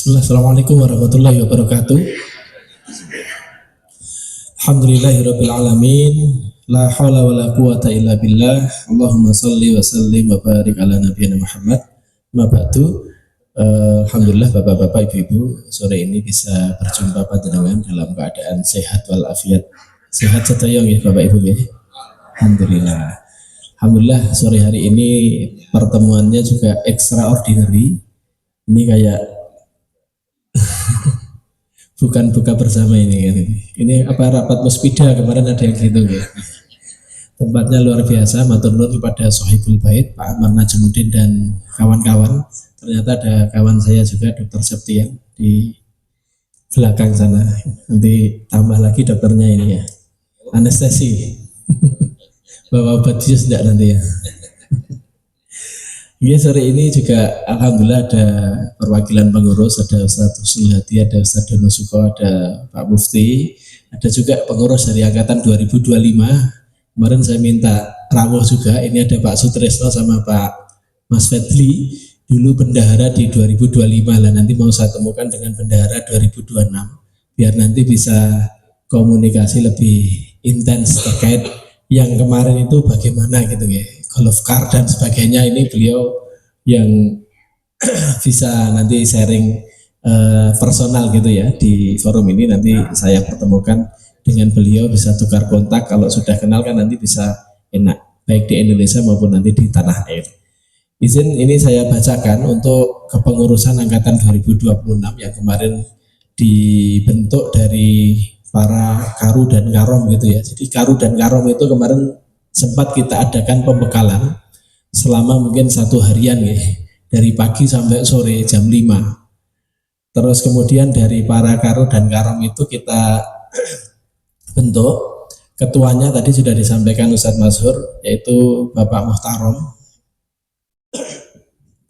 Bismillah, Assalamualaikum warahmatullahi wabarakatuh. Alhamdulillahirabbil alamin. La haula wala quwata illa billah. Allahumma shalli wa sallim wa barik ala nabiyyina Muhammad. Ma ba'du. Alhamdulillah Bapak-bapak, Ibu-ibu, sore ini bisa berjumpa panjenengan dalam keadaan sehat walafiat. Sehat sedaya nggih Bapak Ibu nggih. Alhamdulillah. Alhamdulillah sore hari ini pertemuannya juga extraordinary. Ini kayak bukan buka bersama ini kan. Ini apa rapat muspida kemarin ada yang gitu ya. Tempatnya luar biasa, matur nuwun kepada Sohibul Bait Pak Amar Najmuddin dan kawan-kawan. Ternyata ada kawan saya juga Dr. Septian di belakang sana. Nanti tambah lagi dokternya ini ya. Anestesi. Bawa obat bius enggak nanti ya. Ya, sore ini juga alhamdulillah ada perwakilan pengurus, ada Ustadz Husnul Hadi, ada Ustadz Dono Suko, ada Pak Mufti, ada juga pengurus dari angkatan 2025. Kemarin saya minta rawuh juga, ini ada Pak Sutresno sama Pak Mas Fedli, dulu bendahara di 2025 lah, nanti mau saya temukan dengan bendahara 2026, biar nanti bisa komunikasi lebih intens terkait yang kemarin itu bagaimana gitu ya. Golf car dan sebagainya, ini beliau yang bisa nanti sharing personal gitu ya di forum ini. Nanti saya pertemukan dengan beliau, bisa tukar kontak, kalau sudah kenal kan nanti bisa enak baik di Indonesia maupun nanti di tanah air. Izin ini saya bacakan untuk kepengurusan angkatan 2026 yang kemarin dibentuk dari para karu dan karom gitu ya. Jadi karu dan karom itu kemarin sempat kita adakan pembekalan selama mungkin 1 harian ya, dari pagi sampai sore jam 5. Terus kemudian dari para karu dan karom itu kita bentuk, ketuanya tadi sudah disampaikan Ustadz Mazhur, yaitu Bapak Muhtarom,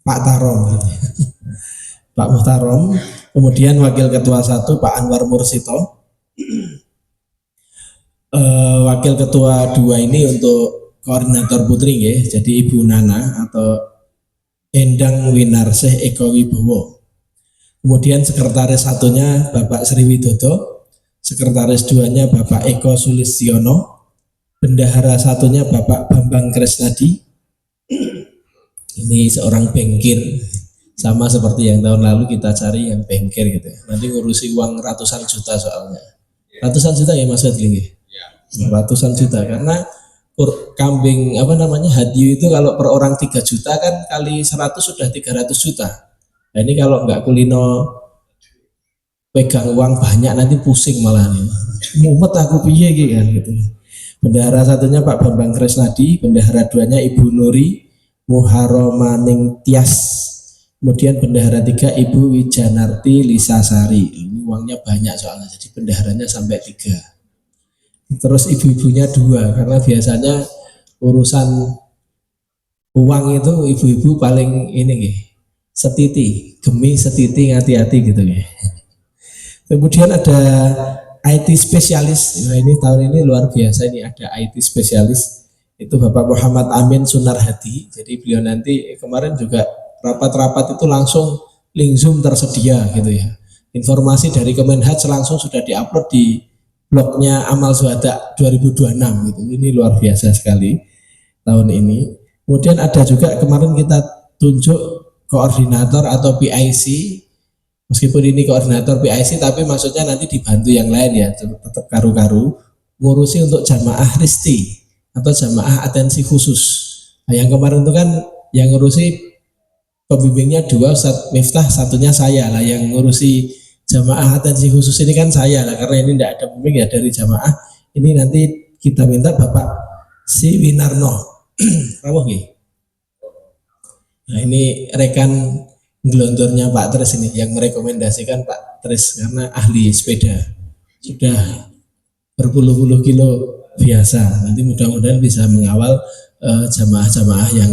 Pak Tarom gitu. Pak Muhtarom, kemudian wakil ketua 1 Pak Anwar Mursito, wakil ketua 2 ini untuk koordinator putri ya, jadi Ibu Nana atau Endang Winarsih Eko Wibowo. Kemudian sekretaris 1-nya Bapak Sri Widodo, sekretaris 2-nya Bapak Eko Sulistiono, bendahara 1-nya Bapak Bambang Kresnadi. Ini seorang bengkir, sama seperti yang tahun lalu kita cari yang bengkir gitu ya. Nanti ngurusi uang ratusan juta soalnya. Ratusan juta ya Mas Fadli? Ratusan juta, karena kambing hadyu itu kalau per orang 3 juta kan kali 100 sudah 300 juta. Nah, ini kalau nggak kulino pegang uang banyak nanti pusing malah nih. Mumet aku piye gitu. Bendahara 1-nya Pak Bambang Kresnadi, bendahara 2-nya Ibu Nuri Muharomaning Tias. Kemudian bendahara 3 Ibu Wijanarti Lisasari. Ini uangnya banyak soalnya, jadi bendaharanya sampai 3. Terus ibu-ibunya 2, karena biasanya urusan uang itu ibu-ibu paling ini nih, setiti, gemi setiti ngati-hati gitu nih. Kemudian ada IT spesialis. Nah, ini tahun ini luar biasa, ini ada IT spesialis, itu Bapak Muhammad Amin Sunarhadi. Jadi beliau nanti kemarin juga rapat-rapat itu langsung link Zoom tersedia gitu ya. Informasi dari Kemenhaj langsung sudah diupload di blognya Amal Zuhada 2026 gitu. Ini luar biasa sekali tahun ini. Kemudian ada juga kemarin kita tunjuk koordinator atau PIC. Meskipun ini koordinator PIC tapi maksudnya nanti dibantu yang lain ya, tetap karu-karu ngurusi untuk jamaah risti atau jamaah atensi khusus. Nah, yang kemarin itu kan yang ngurusi pembimbingnya 2 Ustadz Miftah, 1-nya saya lah yang ngurusi jamaah atensi khusus ini kan saya lah, karena ini tidak ada pembimbing ya dari jamaah. Ini nanti kita minta Bapak Si Winarno. Rawuh nggih. Nah, ini rekan gelondornya Pak Tris ini yang merekomendasikan Pak Tris karena ahli sepeda. Sudah berpuluh-puluh kilo biasa. Nanti mudah-mudahan bisa mengawal jamaah-jamaah yang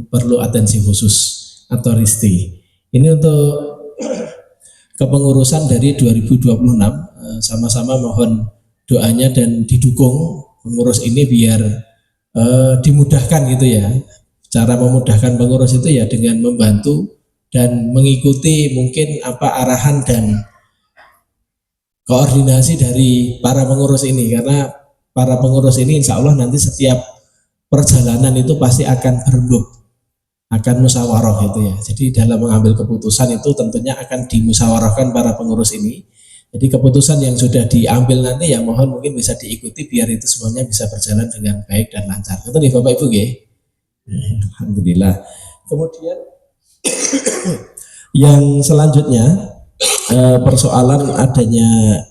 perlu atensi khusus atau risti. Ini untuk kepengurusan dari 2026, sama-sama mohon doanya dan didukung pengurus ini biar dimudahkan gitu ya. Cara memudahkan pengurus itu ya dengan membantu dan mengikuti mungkin apa arahan dan koordinasi dari para pengurus ini, karena para pengurus ini insya Allah nanti setiap perjalanan itu pasti akan berembuk, akan musyawarah gitu ya. Jadi dalam mengambil keputusan itu tentunya akan dimusyawarahkan para pengurus ini. Jadi keputusan yang sudah diambil nanti ya mohon mungkin bisa diikuti biar itu semuanya bisa berjalan dengan baik dan lancar. Itu nih Bapak Ibu ya. Alhamdulillah. Kemudian yang selanjutnya persoalan adanya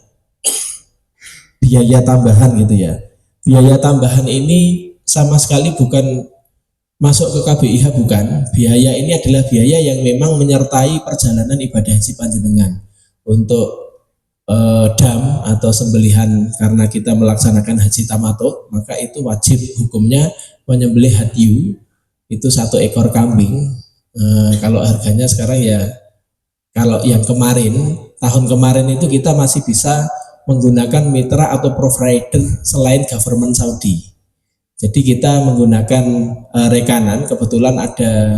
biaya tambahan gitu ya. Biaya tambahan ini sama sekali bukan masuk ke KBIH, bukan. Biaya ini adalah biaya yang memang menyertai perjalanan ibadah haji panjenengan. Untuk dam atau sembelihan karena kita melaksanakan haji tamattu, maka itu wajib hukumnya menyembelih hadyu itu 1 ekor kambing. Kalau harganya sekarang ya, kalau yang kemarin, tahun kemarin itu kita masih bisa menggunakan mitra atau provider selain government Saudi. Jadi kita menggunakan rekanan, kebetulan ada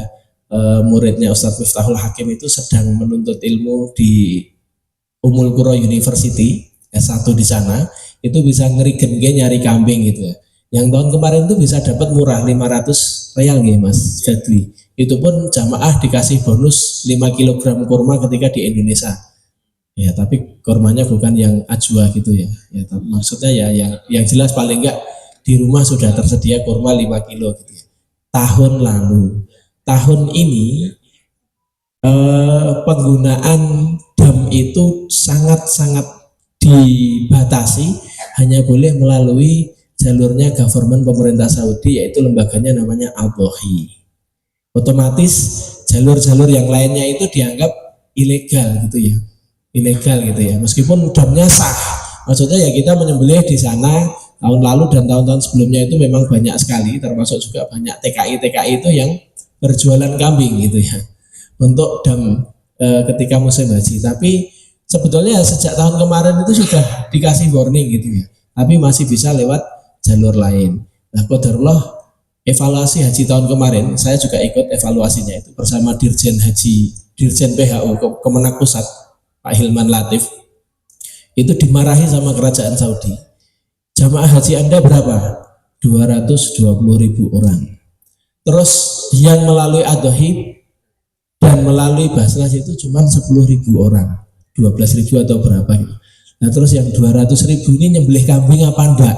muridnya Ustadz Miftahul Hakim itu sedang menuntut ilmu di Ummul Qura University, S1 di sana, itu bisa ngerigen nyari kambing gitu ya. Yang tahun kemarin itu bisa dapat murah 500 real nih Mas Jadli. Itu pun jamaah dikasih bonus 5 kg kurma ketika di Indonesia. Ya, tapi kurmanya bukan yang ajwa gitu ya. Ya maksudnya ya yang jelas paling enggak di rumah sudah tersedia kurma 5 kilo gitu ya. Tahun lalu, tahun ini penggunaan dam itu sangat-sangat dibatasi, hanya boleh melalui jalurnya government pemerintah Saudi, yaitu lembaganya namanya Al-Bohi. Otomatis jalur-jalur yang lainnya itu dianggap ilegal gitu ya, ilegal gitu ya. Meskipun damnya sah, maksudnya ya kita menyembelih di sana tahun lalu dan tahun-tahun sebelumnya itu memang banyak sekali, termasuk juga banyak TKI itu yang berjualan kambing gitu ya untuk dam ketika musim haji. Tapi sebetulnya sejak tahun kemarin itu sudah dikasih warning gitu ya, tapi masih bisa lewat jalur lain. Nah, qadarullah evaluasi haji tahun kemarin saya juga ikut evaluasinya itu bersama Dirjen PHU Kemenak Pusat Pak Hilman Latif. Itu dimarahi sama kerajaan Saudi. Jamaah haji Anda berapa? 220.000 orang. Terus yang melalui Ad-Dohib dan melalui Basnas itu cuma 10.000 orang, 12.000 atau berapa gitu. Nah terus yang 200.000 ini nyembelih kambing apa enggak?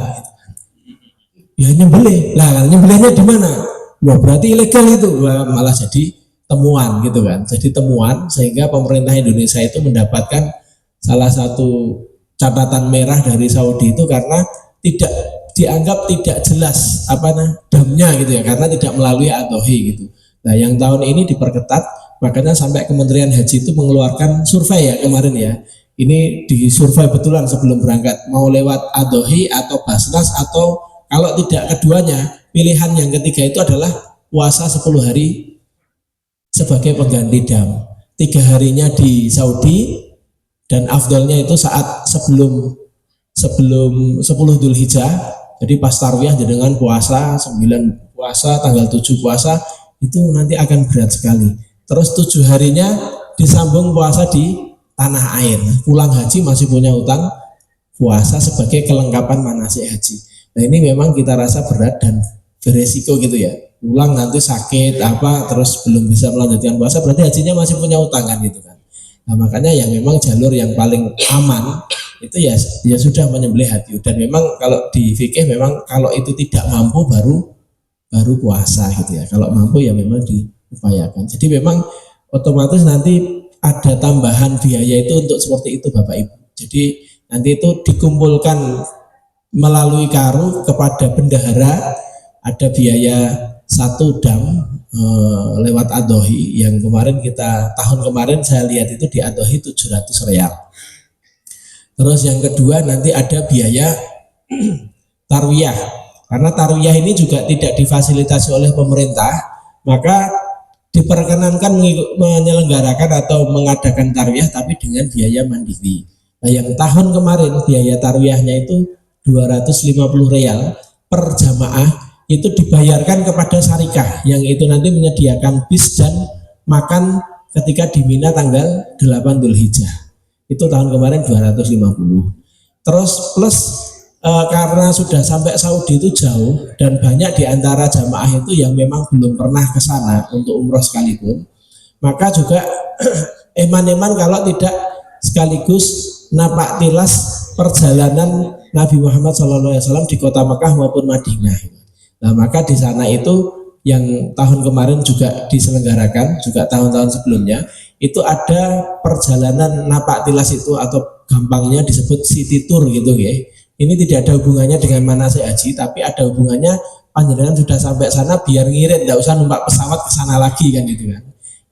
Ya nyembelih. Lah nyembelihnya di mana? Wah berarti ilegal itu. Wah, malah jadi temuan gitu kan. Jadi temuan sehingga pemerintah Indonesia itu mendapatkan salah satu catatan merah dari Saudi itu karena tidak dianggap tidak jelas damnya gitu ya, karena tidak melalui Ad-Dohi gitu. Nah yang tahun ini diperketat, makanya sampai Kementerian Haji itu mengeluarkan survei ya kemarin ya. Ini disurvei betulan sebelum berangkat, mau lewat Ad-Dohi atau Basnas, atau kalau tidak keduanya, pilihan yang ketiga itu adalah puasa 10 hari sebagai pengganti dam. 3 harinya di Saudi dan afdolnya itu saat sebelum 10 Dzulhijjah. Jadi pas tarwiyah dengan puasa 9 puasa, tanggal 7 puasa itu nanti akan berat sekali. Terus 7 harinya disambung puasa di tanah air. Pulang haji masih punya utang puasa sebagai kelengkapan manasik haji. Nah ini memang kita rasa berat dan beresiko gitu ya. Pulang nanti sakit terus belum bisa melanjutkan puasa, berarti hajinya masih punya utang kan gitu kan. Nah makanya yang memang jalur yang paling aman itu ya sudah menyembelih hadyu. Dan memang kalau di fikih memang kalau itu tidak mampu baru puasa gitu ya. Kalau mampu ya memang diupayakan. Jadi memang otomatis nanti ada tambahan biaya itu untuk seperti itu Bapak Ibu. Jadi nanti itu dikumpulkan melalui karu kepada bendahara, ada biaya 1 dam lewat Ad-Dohi yang tahun kemarin saya lihat itu di Ad-Dohi 700 real. Terus yang kedua nanti ada biaya tarwiyah, karena tarwiyah ini juga tidak difasilitasi oleh pemerintah, maka diperkenankan menyelenggarakan atau mengadakan tarwiyah tapi dengan biaya mandiri. Nah yang tahun kemarin biaya tarwiyahnya itu 250 real per jamaah, itu dibayarkan kepada syarikah yang itu nanti menyediakan bis dan makan ketika di Mina tanggal 8 Dzulhijjah. Itu tahun kemarin 250. Terus plus karena sudah sampai Saudi itu jauh dan banyak di antara jamaah itu yang memang belum pernah ke sana untuk umroh sekalipun, maka juga eman-eman kalau tidak sekaligus napak tilas perjalanan Nabi Muhammad SAW di kota Mekah maupun Madinah. Nah, maka di sana itu yang tahun kemarin juga diselenggarakan, juga tahun-tahun sebelumnya, itu ada perjalanan napak tilas itu atau gampangnya disebut city tour gitu ya. Ini tidak ada hubungannya dengan manasik haji, tapi ada hubungannya panjenengan sudah sampai sana biar ngirit, tidak usah numpak pesawat ke sana lagi kan gitu kan.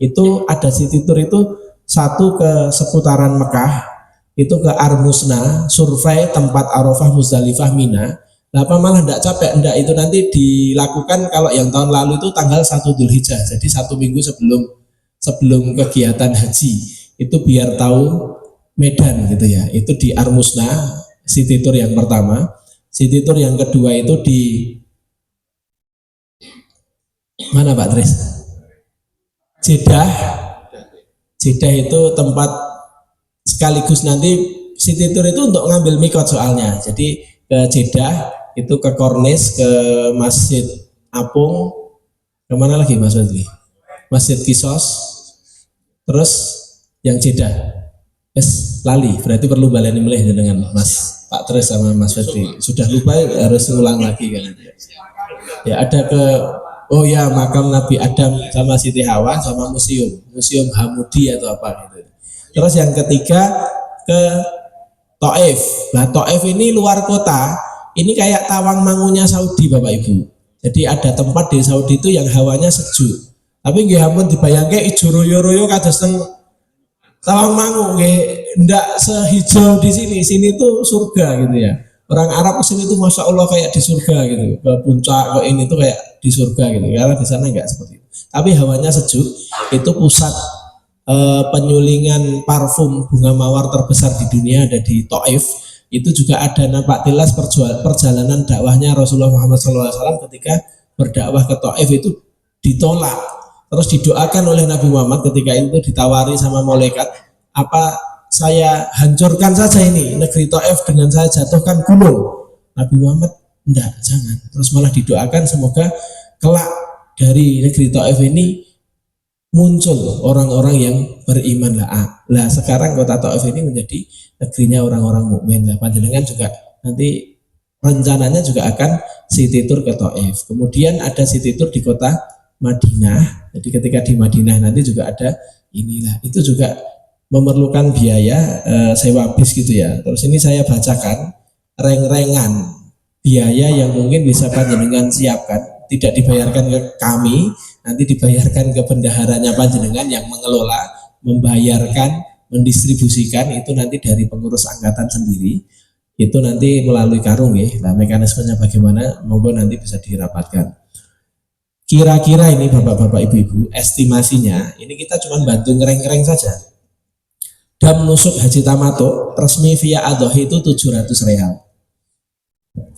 Itu ada city tour itu satu ke seputaran Mekah, itu ke Armusna, survei tempat Arafah, Muzdalifah, Mina. Apa malah tidak capek? Enggak, itu nanti dilakukan kalau yang tahun lalu itu tanggal 1 Dzulhijjah, jadi 1 minggu sebelum kegiatan haji. Itu biar tahu medan gitu ya. Itu di Armusna, city tour yang pertama. City tour yang kedua itu di mana Pak Tris? Jeddah. Jeddah itu tempat sekaligus nanti city tour itu untuk ngambil mikot soalnya. Jadi ke Jeddah itu ke Kornis, ke Masjid Apung, kemana lagi Mas Fadli? Masjid Kisos, terus yang Jeddah. Lali, berarti perlu baleni melih dengan Mas Pak Tres sama Mas Fadli. Sudah lupa harus ulang lagi kan. Ya ada ke makam Nabi Adam sama Siti Hawa sama museum Hamudi atau apa gitu. Terus yang ketiga ke Taif. Nah Taif ini luar kota, ini kayak tawang mangunya Saudi Bapak Ibu. Jadi ada tempat di Saudi itu yang hawanya sejuk. Tapi nggih ampun dibayangke ijo royo-royo kados teng tawang mangu nggih ndak sehijau di sini. Sini tuh surga gitu ya. Orang Arab kesini tuh masya Allah kayak di surga gitu, ke puncak ke ini tuh kayak di surga gitu. Karena di sana nggak seperti itu. Tapi hawanya sejuk. Itu pusat penyulingan parfum bunga mawar terbesar di dunia ada di Taif. Itu juga ada nampak tilas perjalanan dakwahnya Rasulullah Muhammad SAW ketika berdakwah ke Taif itu ditolak. Terus didoakan oleh Nabi Muhammad ketika itu ditawari sama malaikat, apa saya hancurkan saja ini negeri Taif dengan saya jatuhkan gunung. Nabi Muhammad enggak, jangan. Terus malah didoakan semoga kelak dari negeri Taif ini muncul orang-orang yang beriman lah. Lah sekarang kota Taif ini menjadi negerinya orang-orang mukmin. Lah panjenengan juga nanti rencananya juga akan city tour ke Taif. Kemudian ada city tour di kota Madinah. Jadi ketika di Madinah nanti juga ada inilah. Itu juga memerlukan biaya sewa bis gitu ya. Terus ini saya bacakan reng-rengan biaya yang mungkin bisa panjenengan siapkan, tidak dibayarkan ke kami, nanti dibayarkan ke bendaharanya panjenengan yang mengelola, membayarkan, mendistribusikan itu nanti dari pengurus angkatan sendiri. Itu nanti melalui karung ya. Nah, mekanismenya bagaimana? Monggo nanti bisa dirapatkan. Kira-kira ini Bapak-bapak Ibu-ibu, estimasinya ini kita cuma bantu ngereng-ngereng saja. Dam nusuk haji tamato resmi via Adhohi itu 700 real.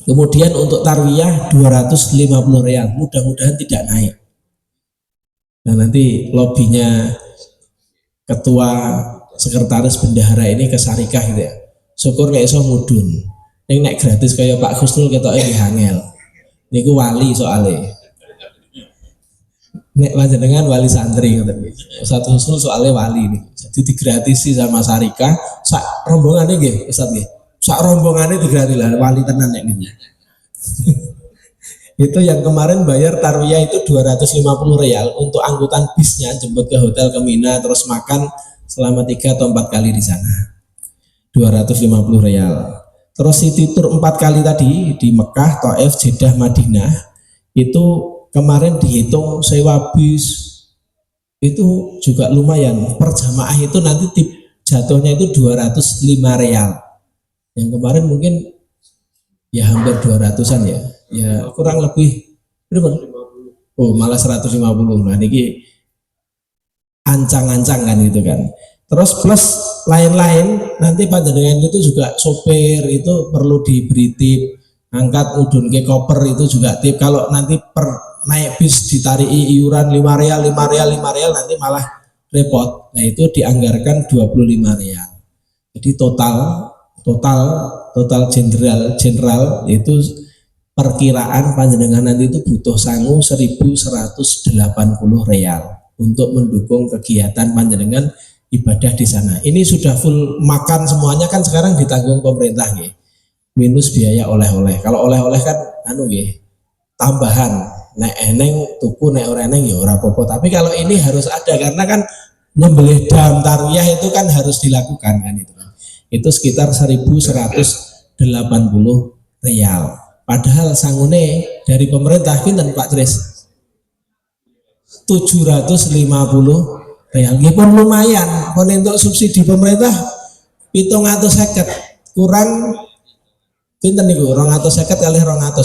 Kemudian untuk tarwiyah 250 real. Mudah-mudahan tidak naik. Nah nanti lobbynya ketua sekretaris bendahara ini ke Sarikah gitu ya. Syukur kayak iso mudun. Yang naik gratis kayak Pak Gusnul ketoknya di Hangel. Niku wali soalnya. Nek panjenengan wali santri ngoten iki. Ustaz Husnul soalnya wali nih. Jadi digratisi sama Sarikah, sak rombongane nggih, Ustaz nggih. Sak rombongane digratis lah wali tenan nek niku. Itu yang kemarin bayar tarwiyah itu 250 real untuk angkutan bisnya jemput ke hotel ke Mina terus makan selama 3 atau 4 kali di sana. 250 real. Terus city tour 4 kali tadi di Mekah, Taif, Jeddah, Madinah itu kemarin dihitung sewa bis itu juga lumayan. Per jamaah itu nanti jatuhnya itu 205 real. Yang kemarin mungkin ya hampir 200-an ya. Ya kurang lebih berapa? Oh, malah 150. Nah, ini ancang-ancang kan gitu kan. Terus plus lain-lain nanti panjenengan itu juga sopir itu perlu diberi tip, angkat udun ke koper itu juga tip. Kalau nanti per naik bis ditarik iuran 5 real nanti malah repot. Nah itu dianggarkan 25 real. Jadi total general itu perkiraan panjenengan nanti itu butuh sangu 1.180 real untuk mendukung kegiatan panjenengan ibadah di sana. Ini sudah full makan semuanya kan sekarang ditanggung pemerintah nggih. Minus biaya oleh-oleh. Kalau oleh-oleh kan nggih tambahan. Nek eneng tuku, nek ora eneng ya ora apa-apa. Tapi kalau ini harus ada karena kan nyembelih dam tarwiyah itu kan harus dilakukan kan itu. Itu sekitar 1.180 real. Padahal sangune dari pemerintah pinten Pak Tris? 750 real. Nggih pun lumayan. Pun untuk subsidi pemerintah 750 kurang pinten niku? 250 kali 200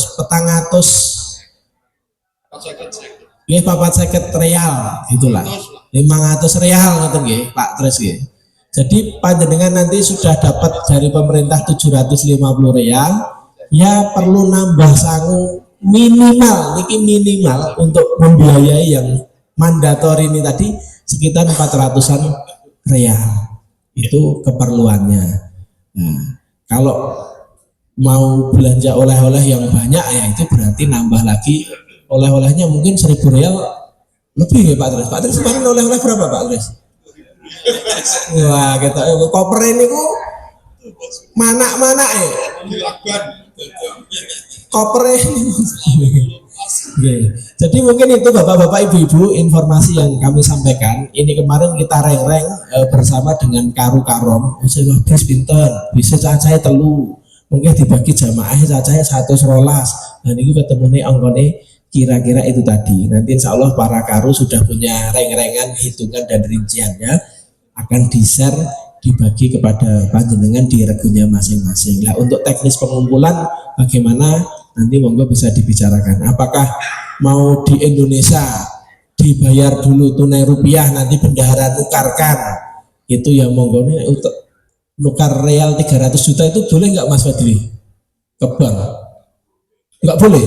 nggih 450 real gitulah. 500 real ngoten nggih Pak Tris nggih. Jadi panjenengan nanti sudah dapat dari pemerintah 750 real, ya perlu nambah sangu minimal untuk membiayai yang mandatori ini tadi sekitar 400-an real. Itu keperluannya. Nah, kalau mau belanja oleh-oleh yang banyak ya itu berarti nambah lagi oleh-olehnya mungkin 1.000 real lebih ya Pak Tris. Pak Tris kemarin oleh-oleh berapa Pak Tris? Wah, kita koper ini ku mana ya? Koper ini. Jadi mungkin itu bapak-bapak ibu-ibu informasi yang kami sampaikan. Ini kemarin kita reng-reng bersama dengan Karu Karom. Bis pinten, bisa cacahnya telu. Mungkin dibagi jamaah cacahnya 112. Dan itu ketemu nih anggone kira-kira itu tadi. Nanti insya Allah para Karu sudah punya reng-rengan hitungan dan rinciannya, akan di-share dibagi kepada panjenengan di regunya masing-masing. Nah, untuk teknis pengumpulan bagaimana nanti monggo bisa dibicarakan. Apakah mau di Indonesia dibayar dulu tunai rupiah nanti bendahara tukarkan itu ya monggo nih untuk nukar real 300 juta itu boleh nggak Mas Fadli ke bank? Nggak boleh.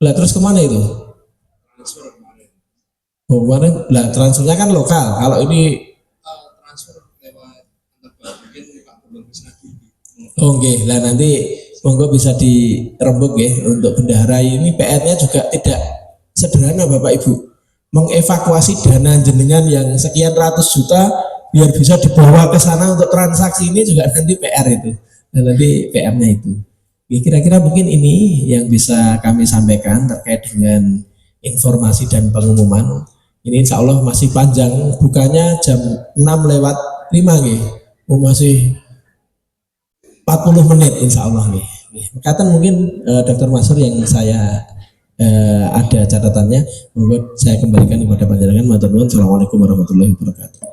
Lah terus kemana itu? Oh, kemarin lah transfernya kan lokal. Kalau ini transfer lewat oh nggih, lah nanti monggo bisa dirembuk ya untuk bendahara ini. PR-nya juga tidak sederhana Bapak Ibu. Mengevakuasi dana jenengan yang sekian ratus juta biar bisa dibawa ke sana untuk transaksi ini juga nanti PR itu. Dan nanti PR-nya itu. Ya, kira-kira mungkin ini yang bisa kami sampaikan terkait dengan informasi dan pengumuman. Ini insya Allah masih panjang, bukanya jam 6:05 nih, masih 40 menit insya Allah nih. Katan mungkin Dr. Masur yang saya ada catatannya, monggo saya kembalikan kepada panjenengan. Matur nuwun. Assalamualaikum warahmatullahi wabarakatuh.